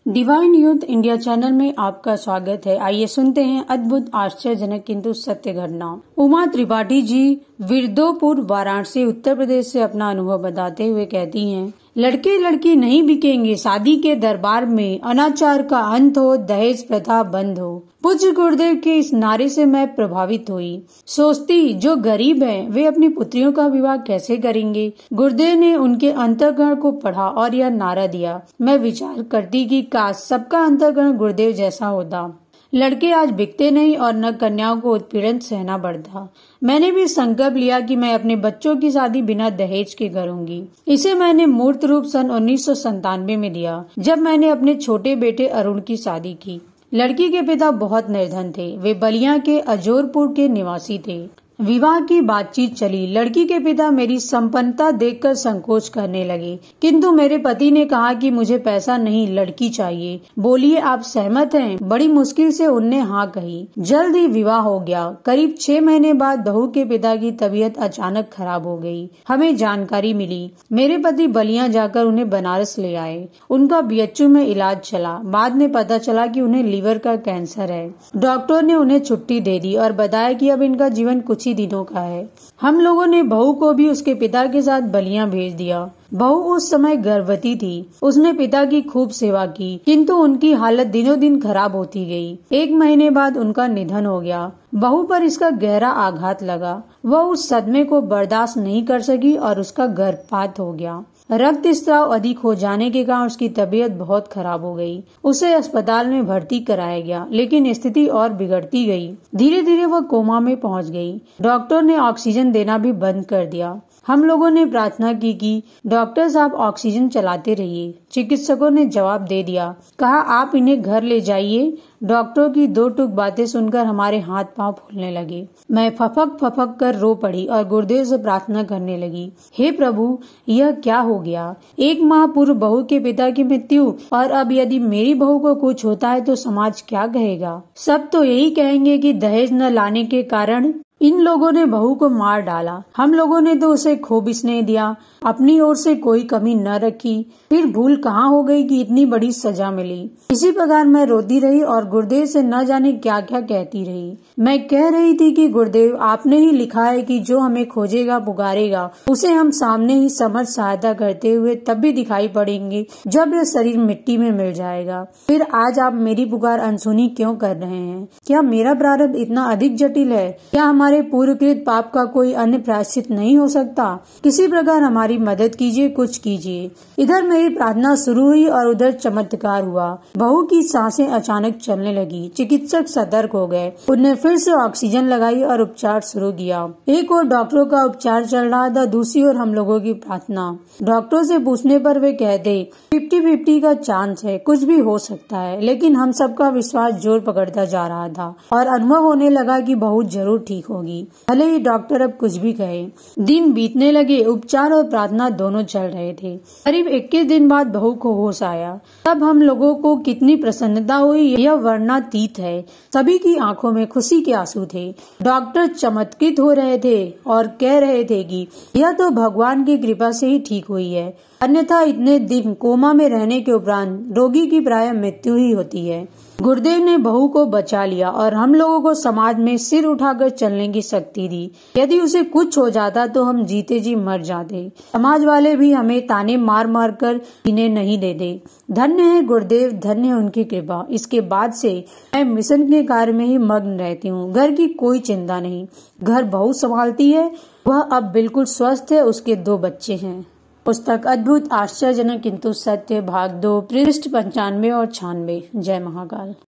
Divine youth India channel में आपका स्वागत है। आइए सुनते हैं अद्भुत, आश्चर्यजनक किंतु सत्य घटना। उमा त्रिपाठी जी विरदोपुर, वाराणसी, उत्तर प्रदेश से अपना अनुभव बताते हुए कहती हैं, लड़के लड़की नहीं बिकेंगे, शादी के दरबार में अनाचार का अंत हो, दहेज प्रथा बंद हो। पूज्य गुरुदेव के इस नारे से मैं प्रभावित हुई। सोचती जो गरीब हैं वे अपनी पुत्रियों का विवाह कैसे करेंगे। गुरुदेव ने उनके अंतःकरण को पढ़ा और यह नारा दिया। मैं विचार करती कि काश सबका अंतःकरण गुरुदेव जैसा होता। लड़के आज बिकते नहीं और न कन्याओं को उत्पीड़न सहना पड़ता। मैंने भी संकल्प लिया कि मैं अपने बच्चों की शादी बिना दहेज के करूंगी। इसे मैंने मूर्त रूप सन 1997 में दिया, जब मैंने अपने छोटे बेटे अरुण की शादी की। लड़की के पिता बहुत निर्धन थे। वे बलिया के अजोरपुर के निवासी थे। विवाह की बातचीत चली। लड़की के पिता मेरी संपन्नता देखकर संकोच करने लगे, किंतु मेरे पति ने कहा कि मुझे पैसा नहीं, लड़की चाहिए। बोलिए, आप सहमत हैं? बड़ी मुश्किल से उनने हाँ कही। जल्द ही विवाह हो गया। करीब 6 महीने बाद बहू के पिता की तबीयत अचानक खराब हो गई। हमें जानकारी मिली। मेरे पति बलिया जाकर उन्हें बनारस ले आए। उनका बीएचयू में इलाज चला। बाद में पता चला कि उन्हें लीवर का कैंसर है। डॉक्टर ने उन्हें छुट्टी दे दी और बताया कि अब इनका जीवन कुछ ही दिनों का है। हम लोगों ने बहू को भी उसके पिता के साथ बलिया भेज दिया। बहू उस समय गर्भवती थी। उसने पिता की खूब सेवा की, किंतु उनकी हालत दिनों दिन खराब होती गई। 1 महीने बाद उनका निधन हो गया। बहू पर इसका गहरा आघात लगा। वह उस सदमे को बर्दाश्त नहीं कर सकी और उसका गर्भपात हो गया। रक्त स्राव अधिक हो जाने के कारण उसकी तबीयत बहुत खराब हो गई। उसे अस्पताल में भर्ती कराया गया, लेकिन स्थिति और बिगड़ती गई। धीरे धीरे वह कोमा में पहुंच गई। डॉक्टर ने ऑक्सीजन देना भी बंद कर दिया। हम लोगों ने प्रार्थना की कि डॉक्टर साहब ऑक्सीजन चलाते रहिए। चिकित्सकों ने जवाब दे दिया, कहा आप इन्हें घर ले जाइए। डॉक्टरों की 2 टूक बातें सुनकर हमारे हाथ पांव फूलने लगे। मैं फपक फपक कर रो पड़ी और गुरुदेव से प्रार्थना करने लगी, हे प्रभु, यह क्या हो गया। 1 माह पूर्व बहू के पिता की मृत्यु, और अब यदि मेरी बहू को कुछ होता है तो समाज क्या कहेगा। सब तो यही कहेंगे कि दहेज न लाने के कारण इन लोगों ने बहू को मार डाला। हम लोगों ने तो उसे खूब स्नेह दिया, अपनी ओर से कोई कमी न रखी। फिर भूल कहाँ हो गई कि इतनी बड़ी सजा मिली। इसी प्रकार मैं रोती रही और गुरुदेव से न जाने क्या क्या कहती रही। मैं कह रही थी कि गुरुदेव, आपने ही लिखा है कि जो हमें खोजेगा पुकारेगा, उसे हम सामने ही समर्थ सहायता करते हुए तब भी दिखाई पड़ेंगे जब यह शरीर मिट्टी में मिल जाएगा। फिर आज आप मेरी पुकार अनसुनी क्यों कर रहे हैं? क्या मेरा प्रारब्ध इतना अधिक जटिल है? क्या हमारे पूर्वकृत पाप का कोई अन्य प्रायश्चित नहीं हो सकता? किसी प्रकार हमारी मदद कीजिए, कुछ कीजिए। इधर मेरी प्रार्थना शुरू हुई और उधर चमत्कार हुआ। बहू की सांसें अचानक चलने लगी। चिकित्सक सतर्क हो गए। उन्हें फिर से ऑक्सीजन लगाई और उपचार शुरू किया। एक ओर डॉक्टरों का उपचार चल रहा था, दूसरी ओर हम लोगों की प्रार्थना। डॉक्टरों से पूछने पर वे कहते 50-50 का चांस है, कुछ भी हो सकता है। लेकिन हम सबका विश्वास जोर पकड़ता जा रहा था और अनुभव होने लगा कि बहू जरूर ठीक होगी, भले ही डॉक्टर अब कुछ भी कहे। दिन बीतने लगे। उपचार और प्रार्थना दोनों चल रहे थे। करीब 21 दिन बाद बहू को होश आया। तब हम लोगों को कितनी प्रसन्नता हुई, यह वर्णनातीत है। सभी की आंखों में खुशी के आंसू थे। डॉक्टर चमत्कृत हो रहे थे और कह रहे थे कि यह तो भगवान की कृपा से ही ठीक हुई है, अन्यथा इतने दिन कोमा में रहने के उपरांत रोगी की प्रायः मृत्यु ही होती है। गुरुदेव ने बहू को बचा लिया और हम लोगों को समाज में सिर उठाकर चलने की शक्ति दी। यदि उसे कुछ हो जाता तो हम जीते जी मर जाते। समाज वाले भी हमें ताने मार मार कर जीने नहीं देते। धन्य है गुरुदेव, धन्य है उनकी कृपा। इसके बाद से मैं मिशन के कार्य में ही मग्न रहती हूँ। घर की कोई चिंता नहीं। घर बहू संभालती है। वह अब बिल्कुल स्वस्थ है। उसके 2 बच्चे हैं। पुस्तक अद्भुत, आश्चर्यजनक किंतु सत्य, भाग 2, पृष्ठ 95 और 96। जय महाकाल।